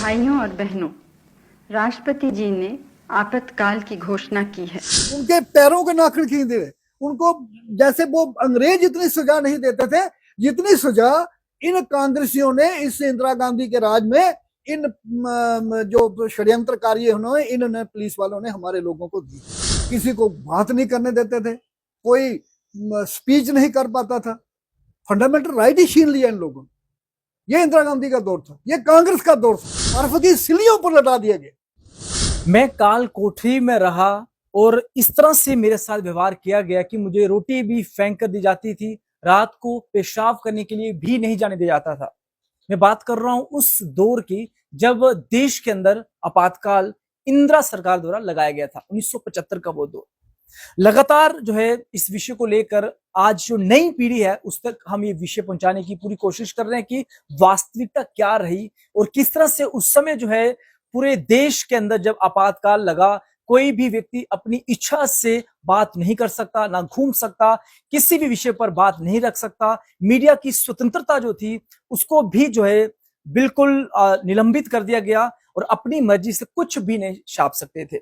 भाइयों और बहनों, राष्ट्रपति जी ने आपातकाल की घोषणा की है। उनके पैरों के नाखून खींच दिए उनको, जैसे वो अंग्रेज इतनी सजा नहीं देते थे जितनी सजा इन कांग्रेसियों ने इस इंदिरा गांधी के राज में इन जो षड्यंत्रकारी उन्होंने इन्होंने पुलिस वालों ने हमारे लोगों को दी। किसी को बात नहीं करने देते थे, कोई स्पीच नहीं कर पाता था, फंडामेंटल राइट ही छीन लिया इन लोगों ने। ये इंदिरा गांधी का दौर था, ये कांग्रेस का दौर था, बर्फ की सिलियों पर लटा दिया गया। मैं काल कोठरी में रहा और इस तरह से मेरे साथ व्यवहार किया गया कि मुझे रोटी भी फेंक कर दी जाती थी, रात को पेशाब करने के लिए भी नहीं जाने दिया जाता था। मैं बात कर रहा हूं उस दौर की जब देश के अंदर आपातकाल इंदिरा सरकार द्वारा लगाया गया था, 1975 का वो दौर। लगातार जो है इस विषय को लेकर आज जो नई पीढ़ी है उस तक हम ये विषय पहुंचाने की पूरी कोशिश कर रहे हैं कि वास्तविकता क्या रही और किस तरह से उस समय जो है पूरे देश के अंदर जब आपातकाल लगा, कोई भी व्यक्ति अपनी इच्छा से बात नहीं कर सकता, ना घूम सकता, किसी भी विषय पर बात नहीं रख सकता। मीडिया की स्वतंत्रता जो थी उसको भी जो है बिल्कुल निलंबित कर दिया गया और अपनी मर्जी से कुछ भी नहीं छाप सकते थे।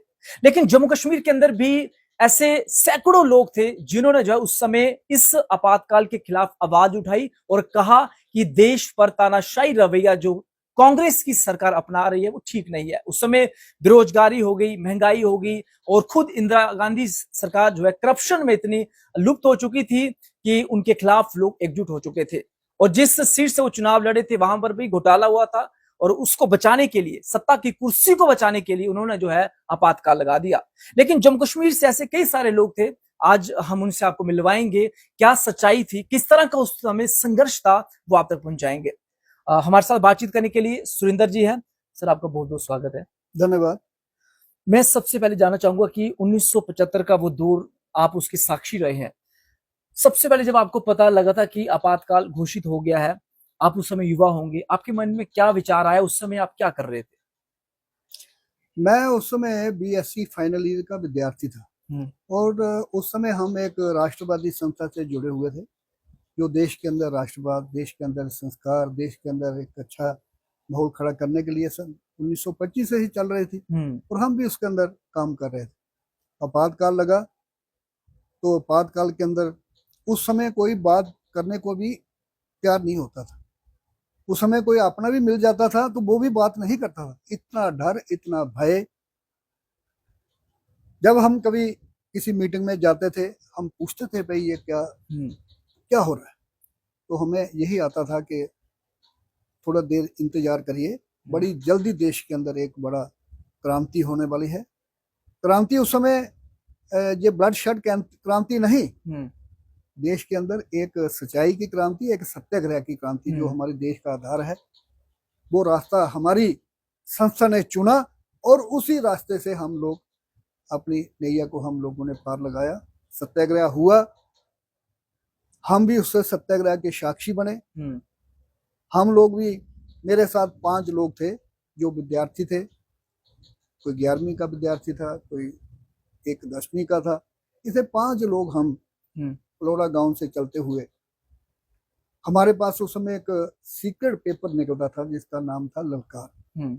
लेकिन जम्मू कश्मीर के अंदर भी ऐसे सैकड़ों लोग थे जिन्होंने जो है उस समय इस आपातकाल के खिलाफ आवाज उठाई और कहा कि देश पर तानाशाही रवैया जो कांग्रेस की सरकार अपना रही है वो ठीक नहीं है। उस समय बेरोजगारी हो गई, महंगाई हो गई और खुद इंदिरा गांधी सरकार जो है करप्शन में इतनी लुप्त हो चुकी थी कि उनके खिलाफ लोग एकजुट हो चुके थे और जिस सीट से वो चुनाव लड़े थे वहां पर भी घोटाला हुआ था और उसको बचाने के लिए, सत्ता की कुर्सी को बचाने के लिए उन्होंने जो है आपातकाल लगा दिया। लेकिन जम्मू कश्मीर से ऐसे कई सारे लोग थे, आज हम उनसे आपको मिलवाएंगे क्या सच्चाई थी, किस तरह का उस समय संघर्ष था, वो आप तक पहुंचाएंगे। हमारे साथ बातचीत करने के लिए सुरेंद्र जी हैं। सर आपका बहुत बहुत स्वागत है। धन्यवाद। मैं सबसे पहले जानना चाहूंगा कि 1975 का वो दौर आप उसके साक्षी रहे हैं। सबसे पहले जब आपको पता लगा था कि आपातकाल घोषित हो गया है, आप उस समय युवा होंगे, आपके मन में क्या विचार आया, उस समय आप क्या कर रहे थे? मैं उस समय बीएससी फाइनल ईयर का विद्यार्थी था और उस समय हम एक राष्ट्रवादी संस्था से जुड़े हुए थे जो देश के अंदर राष्ट्रवाद, देश के अंदर संस्कार, देश के अंदर एक अच्छा माहौल खड़ा करने के लिए सन 1925 से ही चल रही थी और हम भी उसके अंदर काम कर रहे थे। आपातकाल लगा तो आपातकाल के अंदर उस समय कोई बात करने को भी तैयार नहीं होता था। उस समय कोई अपना भी मिल जाता था तो वो भी बात नहीं करता था, इतना डर, इतना भय। जब हम कभी किसी मीटिंग में जाते थे हम पूछते थे भाई ये क्या क्या हो रहा है, तो हमें यही आता था कि थोड़ा देर इंतजार करिए, बड़ी जल्दी देश के अंदर एक बड़ा क्रांति होने वाली है। क्रांति उस समय ये ब्लड शेड क्रांति नहीं, देश के अंदर एक सच्चाई की क्रांति, एक सत्याग्रह की क्रांति जो हमारे देश का आधार है। वो रास्ता हमारी संस्था ने चुना और उसी रास्ते से हम लोग अपनी नैया को हम लोगों ने पार लगाया। सत्याग्रह हुआ, हम भी उससे सत्याग्रह के साक्षी बने। हम लोग भी, मेरे साथ 5 लोग थे जो विद्यार्थी थे, कोई 11वीं का विद्यार्थी था, कोई एक 10वीं का था। इसे 5 लोग हम पलोड़ा गांव से चलते हुए, हमारे पास उस समय एक सीक्रेट पेपर निकलता था जिसका नाम था ललकार।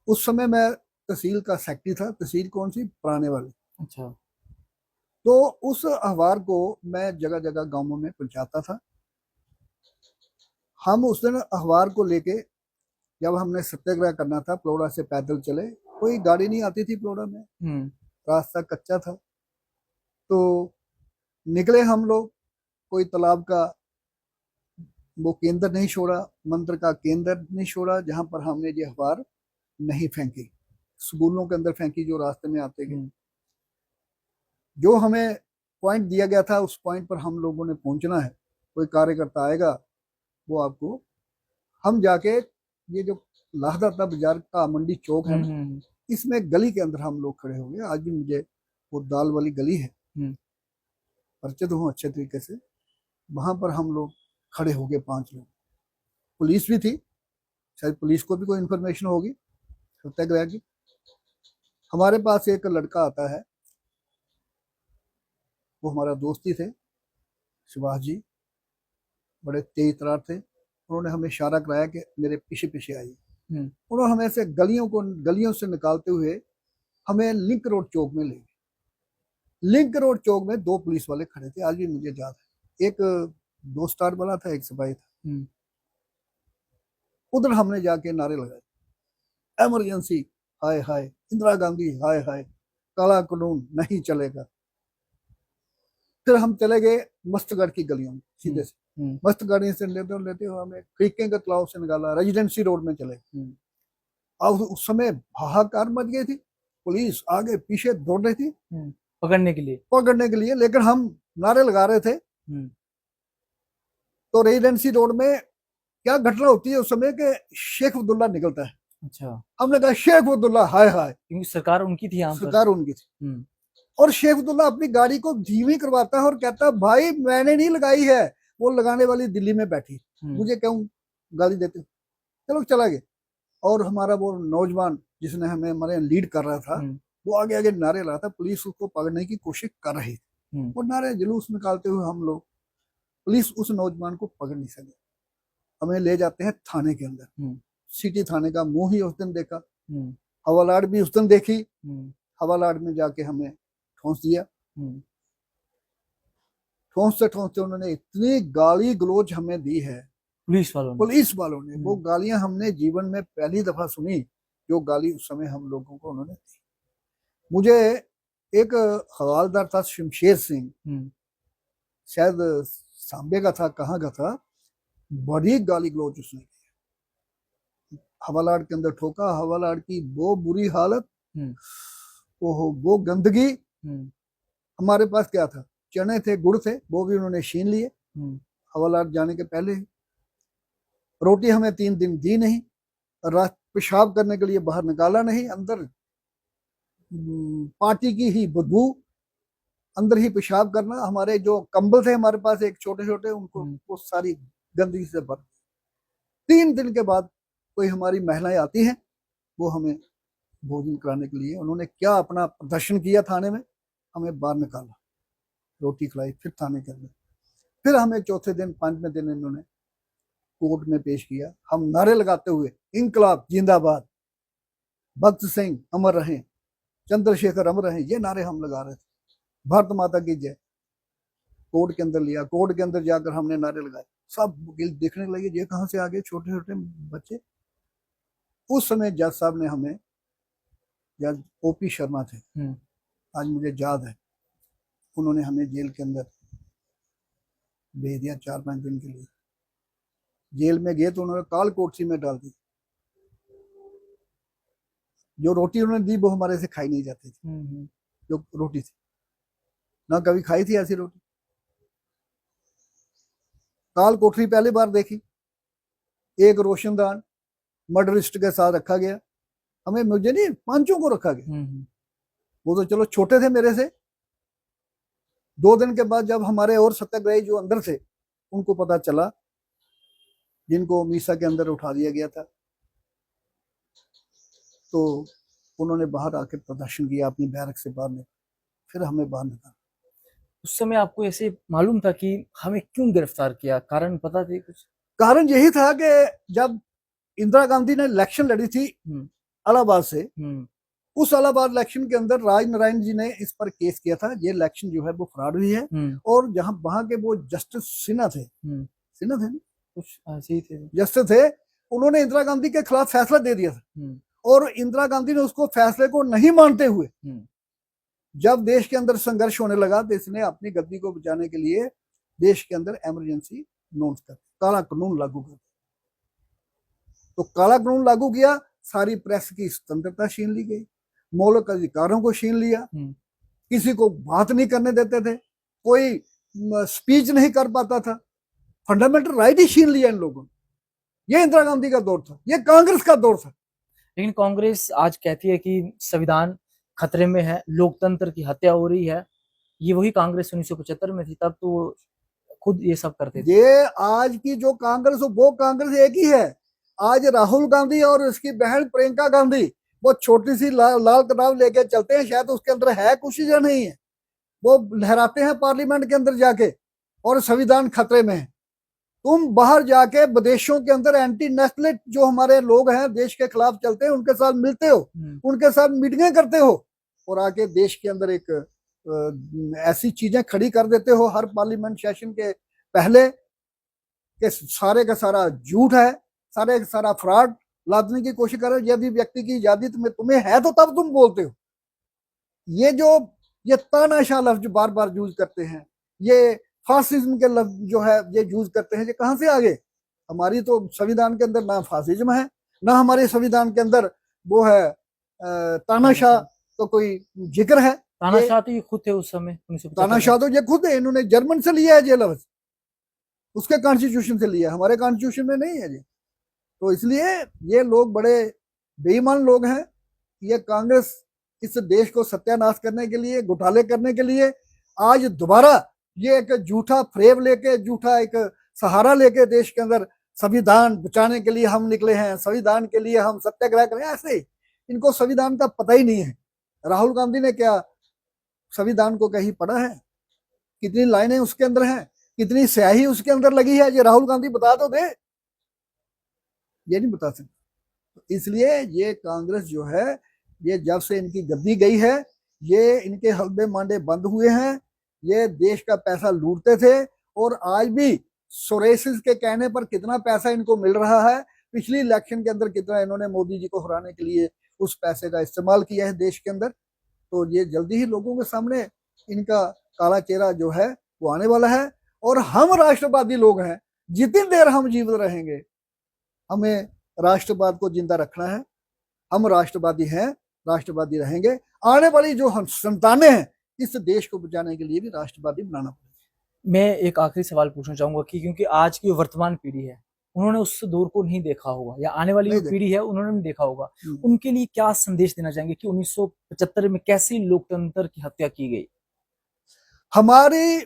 उस समय मैं तहसील का सेक्रेटरी था। तहसील कौन सी? पुराने वाली। अच्छा। तो उस अखबार को मैं जगह जगह गांवों में पहुंचाता था। हम उस दिन अखबार को लेके, जब हमने सत्याग्रह करना था, पलोड़ा से पैदल चले, कोई गाड़ी नहीं आती थी पलोड़ा में, रास्ता कच्चा था। तो निकले हम लोग, कोई तालाब का वो केंद्र नहीं छोड़ा, मंत्र का केंद्र नहीं छोड़ा जहां पर हमने ये अखबार नहीं फेंकी, स्कूलों के अंदर फेंकी जो रास्ते में आते गए। जो हमें पॉइंट दिया गया था उस पॉइंट पर हम लोगों ने पहुंचना है, कोई कार्यकर्ता आएगा वो आपको, हम जाके ये जो लाहदाता बाजार का मंडी चौक है ना, इसमें गली के अंदर हम लोग खड़े हो गए। आज भी मुझे वो दाल वाली गली है, परिचित हूँ अच्छे तरीके से। वहां पर हम लोग खड़े हो गए, 5 लोग, पुलिस भी थी, शायद पुलिस को भी कोई इन्फॉर्मेशन होगी सत्याग्रह की। हमारे पास एक लड़का आता है, वो हमारा दोस्त ही थे, सुभाष जी, बड़े तेज तरार थे। उन्होंने हमें इशारा कराया कि मेरे पीछे पीछे आइए। हम्म। उन्होंने हमें से गलियों से निकालते हुए हमें लिंक रोड चौक में ले गए। लिंक रोड चौक में 2 पुलिस वाले खड़े थे, आज भी मुझे याद है। एक 2 स्टार वाला था, एक सिपाही था। उधर हमने जाके नारे लगाए, इमरजेंसी हाय हाय, इंदिरा गांधी हाय हाय, काला कानून नहीं चलेगा। फिर हम चले गए मस्तगढ़ की गलियों में सीधे से। मस्तगढ़ से लेते हुए हमें क्रिकें के तालाब से निकाला, रेजिडेंसी रोड में चले। अब उस समय हाहाकार मच गई थी, पुलिस आगे पीछे दौड़ रही थी पकड़ने के लिए, लेकिन हम नारे लगा रहे थे। तो रेजिडेंसी रोड में क्या घटना होती है उस समय के शेख अब्दुल्ला निकलता है। अच्छा। हमने कहा शेख अब्दुल्ला हाय हाय, क्योंकि सरकार उनकी थी, यहाँ सरकार उनकी थी। और शेख अब्दुल्ला अपनी गाड़ी को धीमी करवाता है और कहता है भाई मैंने नहीं लगाई है, वो लगाने वाली दिल्ली में बैठी, मुझे क्यों गाली देते। चलो चला गया। और हमारा वो नौजवान जिसने हमें हमारे लीड कर रहा था, वो आगे आगे नारे रहा था, पुलिस उसको पकड़ने की कोशिश कर रही थी। वो नारे जुलूस निकालते हुए हम लोग, पुलिस उस नौजवान को पकड़ नहीं सके। हमें ले जाते हैं थाने के अंदर। सिटी थाने का मुंह ही उस दिन देखा, हवालाट भी उस दिन देखी। हवालाट में जाके हमें ठोंस दिया। ठोंसते उन्होंने इतनी गाली गलोच हमें दी है पुलिस वालों ने। वो गालियां हमने जीवन में पहली दफा सुनी, जो गाली उस समय हम लोगों को उन्होंने दी। मुझे एक हवालदार था शमशेर सिंह, शायद सांबे का था, कहाँ का था, बड़ी गाली गलोच उसने की। हवालाट के अंदर ठोका, हवालाट की वो बुरी हालत, ओहो वो गंदगी। हमारे पास क्या था, चने थे, गुड़ थे, वो भी उन्होंने छीन लिए हवालाट जाने के पहले। रोटी हमें 3 दिन दी नहीं, रात पेशाब करने के लिए बाहर निकाला नहीं, अंदर पार्टी की ही बदबू, अंदर ही पेशाब करना। हमारे जो कंबल थे हमारे पास एक छोटे छोटे, उनको वो सारी गंदगी से भर। 3 दिन के बाद कोई हमारी महिलाएं आती हैं, वो हमें भोजन कराने के लिए, उन्होंने क्या अपना प्रदर्शन किया थाने में, हमें बाहर निकाला, रोटी खिलाई, फिर थाने के अंदर। फिर हमें चौथे दिन 5वें दिन इन्होंने कोर्ट में पेश किया। हम नारे लगाते हुए इंकलाब जिंदाबाद, भगत सिंह अमर रहें, चंद्रशेखर अमर रहें, ये नारे हम लगा रहे थे, भारत माता की जय। कोर्ट के अंदर लिया, कोर्ट के अंदर जाकर हमने नारे लगाए, सब वकील देखने लगे ये कहाँ से आ गए छोटे छोटे बच्चे। उस समय जज साहब ने हमें, जज ओपी शर्मा थे, आज मुझे याद है, उन्होंने हमें जेल के अंदर भेज दिया 4-5 दिन के लिए। जेल में गए तो उन्होंने काल कोठरी में डाल दी। जो रोटी उन्होंने दी वो हमारे से खाई नहीं जाती थी, जो रोटी थी, ना कभी खाई थी ऐसी रोटी। काल कोठरी पहली बार देखी, एक रोशनदान मर्डरिस्ट के साथ रखा गया, हमें, मुझे नहीं, पांचों को रखा गया। वो तो चलो छोटे थे मेरे से। 2 दिन के बाद जब हमारे और सत्याग्रही जो अंदर थे उनको पता चला, जिनको मीसा के अंदर उठा दिया गया था, तो उन्होंने बाहर आकर प्रदर्शन किया, अपनी बैरक से बाहर निकला, फिर हमें बाहर निकाला। उस समय आपको ऐसे मालूम था कि हमें क्यों गिरफ्तार किया, कारण पता थे कुछ? कारण यही था कि जब इंदिरा गांधी ने इलेक्शन लड़ी थी इलाहाबाद से, उस इलाहाबाद इलेक्शन के अंदर राज नारायण जी ने इस पर केस किया था, ये इलेक्शन जो है वो फ्रॉड हुई है। और जहां वहां के वो जस्टिस सिन्हा थे, सिन्हा थे ना, कुछ ऐसे ही थे, जस्टिस थे, उन्होंने इंदिरा गांधी के खिलाफ फैसला दे दिया था। और इंदिरा गांधी ने उसको फैसले को नहीं मानते हुए जब देश के अंदर संघर्ष होने लगा, तो इसने अपनी गद्दी को बचाने के लिए देश के अंदर इमरजेंसी अनाउंस कर, काला कानून लागू कर। तो काला कानून लागू किया, सारी प्रेस की स्वतंत्रता छीन ली गई, मौलिक अधिकारों को छीन लिया, किसी को बात नहीं करने देते थे, कोई स्पीच नहीं कर पाता था, फंडामेंटल राइट ही छीन लिया इन लोगों ने। ये इंदिरा गांधी का दौर था, ये कांग्रेस का दौर था। लेकिन कांग्रेस आज कहती है कि संविधान खतरे में है, लोकतंत्र की हत्या हो रही है। ये वही कांग्रेस 1975 में थी, तब तो खुद ये सब करते थे। ये आज की जो कांग्रेस हो, वो कांग्रेस एक ही है। आज राहुल गांधी और उसकी बहन प्रियंका गांधी वो छोटी सी लाल किताब लेके चलते हैं, शायद उसके अंदर है कुछ या नहीं है, वो लहराते हैं पार्लियामेंट के अंदर जाके, और संविधान खतरे में है। तुम बाहर जाके विदेशों के अंदर एंटी नेशनलिस्ट जो हमारे लोग हैं देश के खिलाफ चलते हैं उनके साथ मिलते हो, उनके साथ मीटिंगें करते हो और आके देश के अंदर एक ऐसी चीजें खड़ी कर देते हो हर पार्लियामेंट सेशन के पहले कि सारे का सारा झूठ है, सारे का सारा फ्रॉड लादने की कोशिश कर रहे हो। यदि व्यक्ति की आजादी तुम्हें है तो तब तुम बोलते हो। ये तानाशाह लफ्ज बार बार यूज करते हैं, ये फासिज्म के लफ्ज जो है ये यूज करते हैं, ये कहां से आ गए? हमारी तो संविधान के अंदर ना फासिज्म है, ना हमारे संविधान के अंदर वो है तानाशाह तो कोई जिक्र है। तानाशाह तो ये खुद थे उस समय, तानाशाह तो ये खुद है, इन्होंने जर्मन से लिया है ये लफ्ज, उसके कॉन्स्टिट्यूशन से लिया, हमारे कॉन्स्टिट्यूशन में नहीं है ये। तो इसलिए ये लोग बड़े बेईमान लोग हैं। ये कांग्रेस इस देश को सत्यानाश करने के लिए, घोटाले करने के लिए आज दोबारा ये एक झूठा फ्रेम लेके, झूठा एक सहारा लेके देश के अंदर संविधान बचाने के लिए हम निकले हैं, संविधान के लिए हम सत्याग्रह करें। ऐसे इनको संविधान का पता ही नहीं है। राहुल गांधी ने क्या संविधान को कहीं पढ़ा है? कितनी लाइनें उसके अंदर हैं, कितनी स्याही उसके अंदर लगी है, ये राहुल गांधी बता तो दे। ये नहीं बता सकते। इसलिए ये कांग्रेस जो है, ये जब से इनकी गद्दी गई है, ये इनके हल्बे मांडे बंद हुए हैं। ये देश का पैसा लूटते थे और आज भी सोरेसिस के कहने पर कितना पैसा इनको मिल रहा है। पिछली इलेक्शन के अंदर कितना इन्होंने मोदी जी को हराने के लिए उस पैसे का इस्तेमाल किया है देश के अंदर। तो ये जल्दी ही लोगों के सामने इनका काला चेहरा जो है वो आने वाला है। और हम राष्ट्रवादी लोग हैं, जितनी देर हम जीवित रहेंगे हमें राष्ट्रवाद को जिंदा रखना है। हम राष्ट्रवादी हैं, राष्ट्रवादी रहेंगे। आने वाली जो हम संतानें हैं, इस देश को बचाने के लिए भी राष्ट्रवादी बनाना पड़ेगा। मैं एक आखिरी सवाल पूछना चाहूंगा कि क्योंकि आज की वर्तमान पीढ़ी है, उन्होंने उस दौर को नहीं देखा होगा, या आने वाली जो पीढ़ी है उन्होंने नहीं देखा होगा, उनके लिए क्या संदेश देना चाहेंगे कि 1975 में कैसी लोकतंत्र की हत्या की गई? हमारी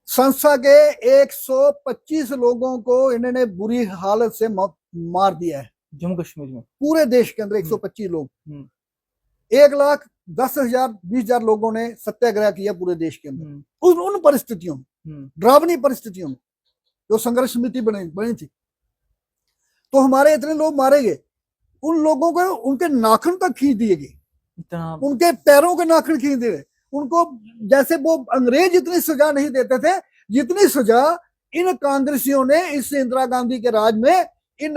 संस्था के 125 लोगों को इन्होंने बुरी हालत से मार दिया है। जम्मू कश्मीर में पूरे देश के अंदर 125 लोग, 1,10,000 20,000 लोगों ने सत्याग्रह किया पूरे देश के अंदर। उन परिस्थितियों में, डरावनी परिस्थितियों में जो संघर्ष समिति बनी थी, तो हमारे इतने लोग मारे गए। उन लोगों को उनके नाखून तक खींच दिए गए, उनके पैरों के नाखून खींच दिए उनको। जैसे वो अंग्रेज इतनी सजा नहीं देते थे जितनी सजा इन कांग्रेसियों ने इस इंदिरा गांधी के राज में, इन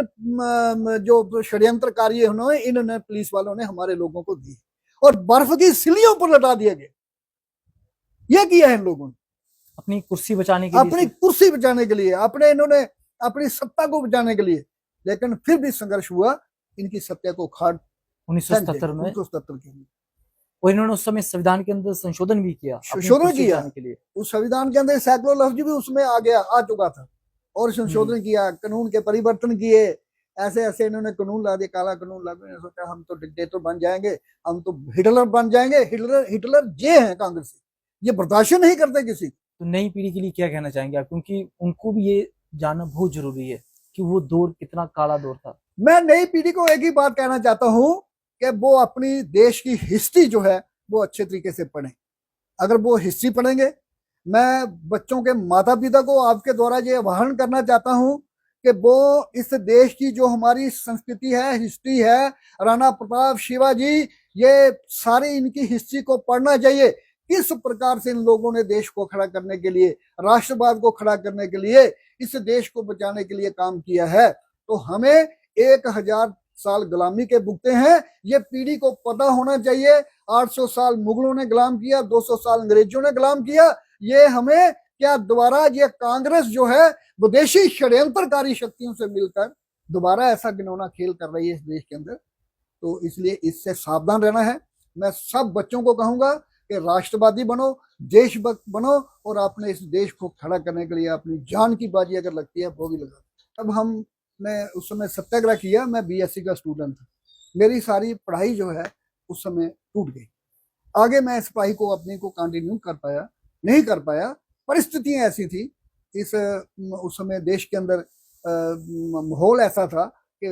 जो षड्यंत्रकारी इन्होंने पुलिस वालों ने हमारे लोगों को दी और बर्फ की सिलियों पर लटा दिया गया। यह किया है इन लोगों ने अपनी कुर्सी बचाने के लिए, अपनी कुर्सी बचाने के लिए, इन्होंने अपनी सत्ता को बचाने के लिए। लेकिन फिर भी संघर्ष हुआ इनकी सत्ता को खाट 1977 में। 1977 के लिए और इन्होंने उस समय संविधान के अंदर संशोधन भी किया, संशोधन किया के लिए। उस संविधान के अंदर सैकड़ों लफ्ज भी उसमें आ चुका था और संशोधन किया, कानून के परिवर्तन किए। ऐसे ऐसे इन्होंने कानून ला दिया, काला कानून ला दिया। सोचा हम तो डिक्टेटर बन जाएंगे, हम तो हिटलर बन जाएंगे। हिटलर ये है कांग्रेस, ये बर्दाश्त नहीं करते किसी। तो नई पीढ़ी के लिए क्या कहना चाहेंगे आप, क्योंकि उनको भी ये जानना बहुत जरूरी है कि वो दौर कितना काला दौर था? मैं नई पीढ़ी को एक ही बात कहना चाहता हूं कि वो अपनी देश की हिस्ट्री जो है वो अच्छे तरीके से पढ़ें। अगर वो हिस्ट्री पढ़ेंगे, मैं बच्चों के माता पिता को आपके द्वारा ये आह्वान करना चाहता हूं कि वो इस देश की जो हमारी संस्कृति है, हिस्ट्री है, राणा प्रताप, शिवाजी, ये सारी इनकी हिस्ट्री को पढ़ना चाहिए। किस प्रकार से इन लोगों ने देश को खड़ा करने के लिए, राष्ट्रवाद को खड़ा करने के लिए, इस देश को बचाने के लिए काम किया है। तो हमें 1000 साल गुलामी के भुगते हैं, ये पीढ़ी को पता होना चाहिए। 800 साल मुगलों ने गुलाम किया, 200 साल अंग्रेजों ने गुलाम किया। ये हमें क्या दोबारा ये कांग्रेस जो है विदेशी षड्यंत्रकारी शक्तियों से मिलकर दोबारा ऐसा घिनौना खेल कर रही है इस देश के अंदर। तो इसलिए इससे सावधान रहना है। मैं सब बच्चों को कहूंगा कि राष्ट्रवादी बनो, देशभक्त बनो और अपने इस देश को खड़ा करने के लिए अपनी जान की बाजी अगर लगती है वो भी लगा। अब हमने उस समय सत्याग्रह किया, मैं बीएससी का स्टूडेंट था। मेरी सारी पढ़ाई जो है उस समय टूट गई। आगे मैं इस पढ़ाई को अपनी को कंटिन्यू नहीं कर पाया। परिस्थितियां ऐसी थी, उस समय देश के अंदर माहौल ऐसा था कि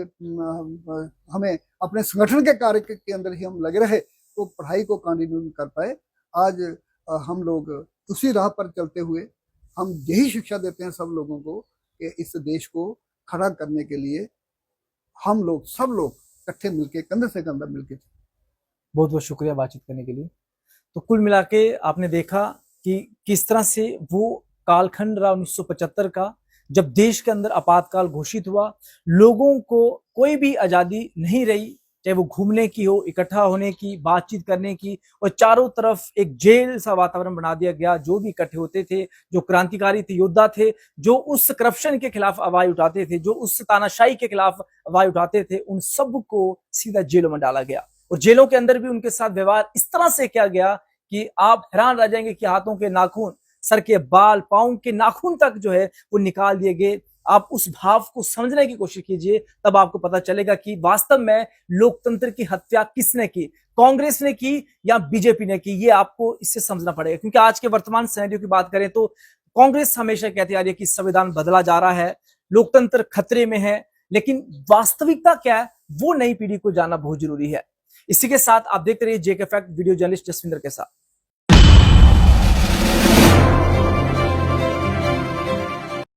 हमें अपने संगठन के कार्य के अंदर ही हम लगे रहे, तो पढ़ाई को कंटिन्यू नहीं कर पाए। आज हम लोग उसी राह पर चलते हुए हम यही शिक्षा देते हैं सब लोगों को कि इस देश को खड़ा करने के लिए हम लोग सब लोग इकट्ठे मिलके कंधे से कंधा मिलके। बहुत बहुत शुक्रिया बातचीत करने के लिए। तो कुल मिला के आपने देखा कि किस तरह से वो कालखंड रहा 1975 का, जब देश के अंदर आपातकाल घोषित हुआ, लोगों को कोई भी आजादी नहीं रही, चाहे वो घूमने की हो, इकट्ठा होने की, बातचीत करने की, और चारों तरफ एक जेल सा वातावरण बना दिया गया। जो भी इकट्ठे होते थे, जो क्रांतिकारी थे, योद्धा थे, जो उस करप्शन के खिलाफ आवाज उठाते थे, जो उस तानाशाही के खिलाफ आवाज उठाते थे, उन सबको सीधा जेलों में डाला गया। और जेलों के अंदर भी उनके साथ व्यवहार इस तरह से किया गया कि आप हैरान रह जाएंगे कि हाथों के नाखून, सर के बाल, पाँव के नाखून तक जो है वो निकाल दिए गए। आप उस भाव को समझने की कोशिश कीजिए, तब आपको पता चलेगा कि वास्तव में लोकतंत्र की हत्या किसने की, कांग्रेस ने की या बीजेपी ने की। ये आपको इससे समझना पड़ेगा, क्योंकि आज के वर्तमान सिनेरियो की बात करें तो कांग्रेस हमेशा कहती आ रही है कि संविधान बदला जा रहा है, लोकतंत्र खतरे में है, लेकिन वास्तविकता क्या है वो नई पीढ़ी को जानना बहुत जरूरी है। इसी के साथ आप देखते रहिए जेके फैक्ट, वीडियो जर्नलिस्ट जसविंदर के साथ।